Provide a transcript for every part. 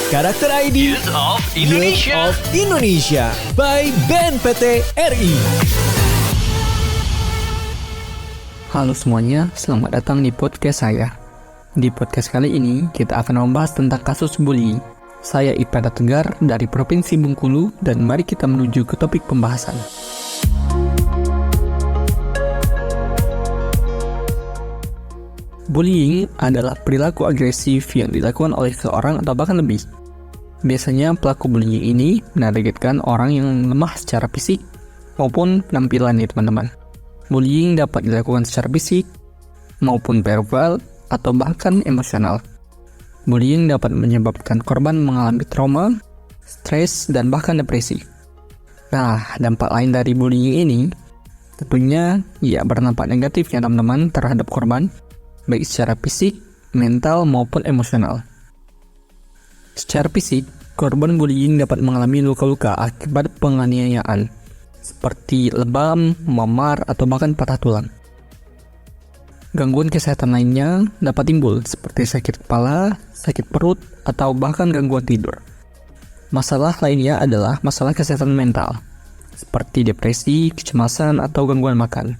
Karakter ID Youth of Indonesia. Youth of Indonesia by BNPT RI. Halo semuanya, selamat datang di podcast saya. Di podcast kali ini, kita akan membahas tentang kasus bullying. Saya Ipada Tegar dari Provinsi Bengkulu, dan mari kita menuju ke topik pembahasan. Bullying adalah perilaku agresif yang dilakukan oleh seorang atau bahkan lebih. Biasanya pelaku bullying ini menargetkan orang yang lemah secara fisik maupun penampilan nih teman-teman. Bullying dapat dilakukan secara fisik maupun verbal atau bahkan emosional. Bullying dapat menyebabkan korban mengalami trauma, stres, dan bahkan depresi. Nah, dampak lain dari bullying ini tentunya berdampak negatif ya teman-teman terhadap korban, baik secara fisik, mental, maupun emosional. Secara fisik, korban bullying dapat mengalami luka-luka akibat penganiayaan, seperti lebam, memar, atau bahkan patah tulang. Gangguan kesehatan lainnya dapat timbul, seperti sakit kepala, sakit perut, atau bahkan gangguan tidur. Masalah lainnya adalah masalah kesehatan mental, seperti depresi, kecemasan, atau gangguan makan.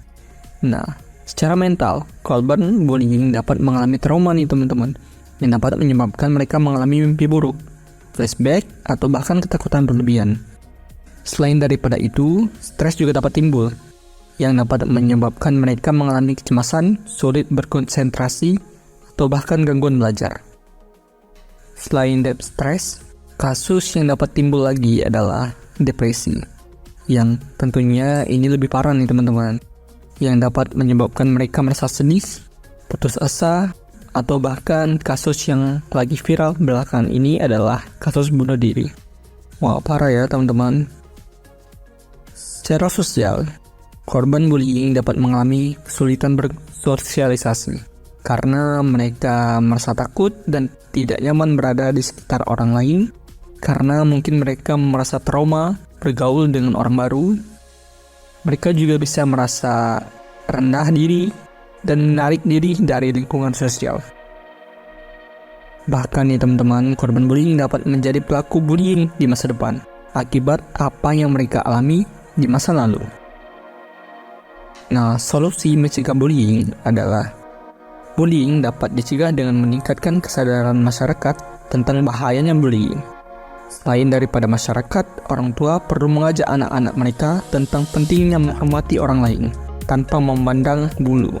Nah, secara mental, korban bullying dapat mengalami trauma nih teman-teman, yang dapat menyebabkan mereka mengalami mimpi buruk, flashback, atau bahkan ketakutan berlebihan. Selain daripada itu, stres juga dapat timbul, yang dapat menyebabkan mereka mengalami kecemasan, sulit berkonsentrasi, atau bahkan gangguan belajar. Selain dari stres, kasus yang dapat timbul lagi adalah depresi, yang tentunya ini lebih parah nih teman-teman, yang dapat menyebabkan mereka merasa sedih, putus asa, atau bahkan kasus yang lagi viral belakangan ini adalah kasus bunuh diri. Wah, parah ya teman-teman. Secara sosial, korban bullying dapat mengalami kesulitan bersosialisasi karena mereka merasa takut dan tidak nyaman berada di sekitar orang lain, karena mungkin mereka merasa trauma bergaul dengan orang baru. Mereka juga bisa merasa rendah diri dan menarik diri dari lingkungan sosial. Bahkan nih teman-teman, korban bullying dapat menjadi pelaku bullying di masa depan akibat apa yang mereka alami di masa lalu. Nah, solusi mencegah bullying adalah bullying dapat dicegah dengan meningkatkan kesadaran masyarakat tentang bahayanya bullying. Selain daripada masyarakat, orang tua perlu mengajak anak-anak mereka tentang pentingnya menghormati orang lain tanpa memandang bulu,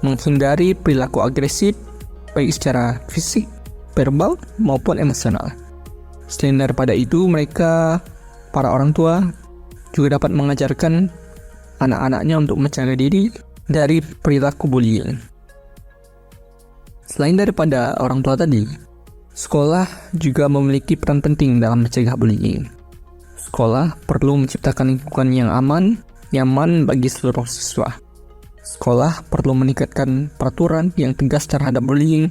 menghindari perilaku agresif baik secara fisik, verbal, maupun emosional. Selain daripada itu, para orang tua juga dapat mengajarkan anak-anaknya untuk mencegah diri dari perilaku bullying. Selain daripada orang tua tadi, sekolah juga memiliki peran penting dalam mencegah bullying. Sekolah perlu menciptakan lingkungan yang aman, nyaman bagi seluruh siswa. Sekolah perlu meningkatkan peraturan yang tegas terhadap bullying.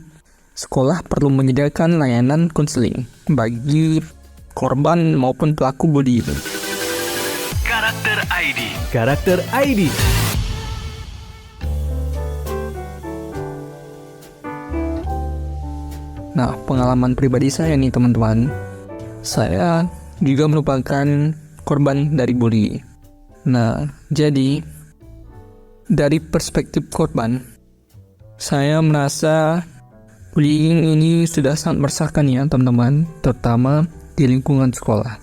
Sekolah perlu menyediakan layanan konseling bagi korban maupun pelaku bullying. Karakter ID. Karakter ID. Nah, pengalaman pribadi saya nih teman-teman, saya juga merupakan korban dari bullying. Nah, jadi dari perspektif korban, saya merasa bullying ini sudah sangat meresahkan ya teman-teman, terutama di lingkungan sekolah.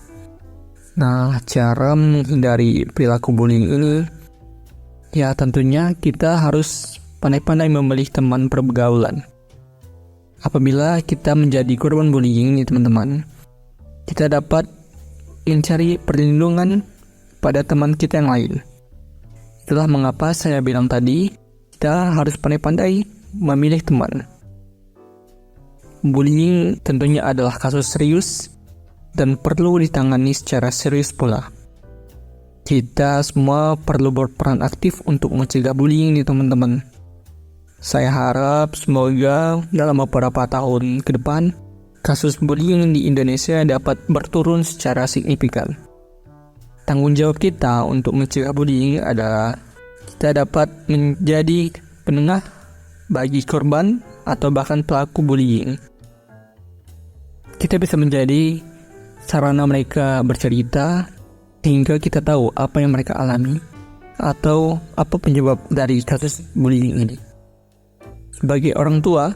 Nah, cara menghindari perilaku bullying ini, ya tentunya kita harus pandai-pandai memilih teman pergaulan. Apabila kita menjadi korban bullying nih teman-teman, kita dapat mencari perlindungan pada teman kita yang lain. Itulah mengapa saya bilang tadi, kita harus pandai-pandai memilih teman. Bullying tentunya adalah kasus serius dan perlu ditangani secara serius pula. Kita semua perlu berperan aktif untuk mencegah bullying nih teman-teman. Saya harap semoga dalam beberapa tahun ke depan, kasus bullying di Indonesia dapat berturun secara signifikan. Tanggung jawab kita untuk mencegah bullying adalah kita dapat menjadi penengah bagi korban atau bahkan pelaku bullying. Kita bisa menjadi sarana mereka bercerita hingga kita tahu apa yang mereka alami atau apa penyebab dari kasus bullying ini. Sebagai orang tua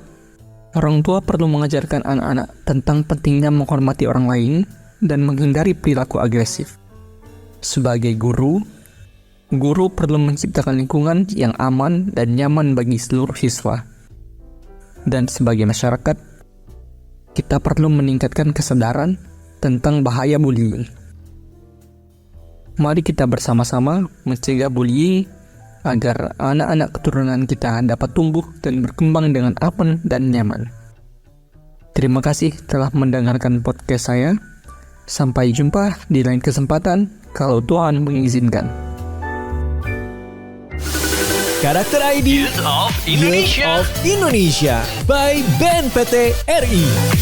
perlu mengajarkan anak-anak tentang pentingnya menghormati orang lain dan menghindari perilaku agresif. Sebagai guru perlu menciptakan lingkungan yang aman dan nyaman bagi seluruh siswa. Dan sebagai masyarakat, kita perlu meningkatkan kesadaran tentang bahaya bullying. Mari kita bersama-sama mencegah bullying agar anak-anak keturunan kita dapat tumbuh dan berkembang dengan aman dan nyaman. Terima kasih telah mendengarkan podcast saya. Sampai jumpa di lain kesempatan kalau Tuhan mengizinkan. Karakter ID Youth of Youth Indonesia. of Indonesia by BNPT RI.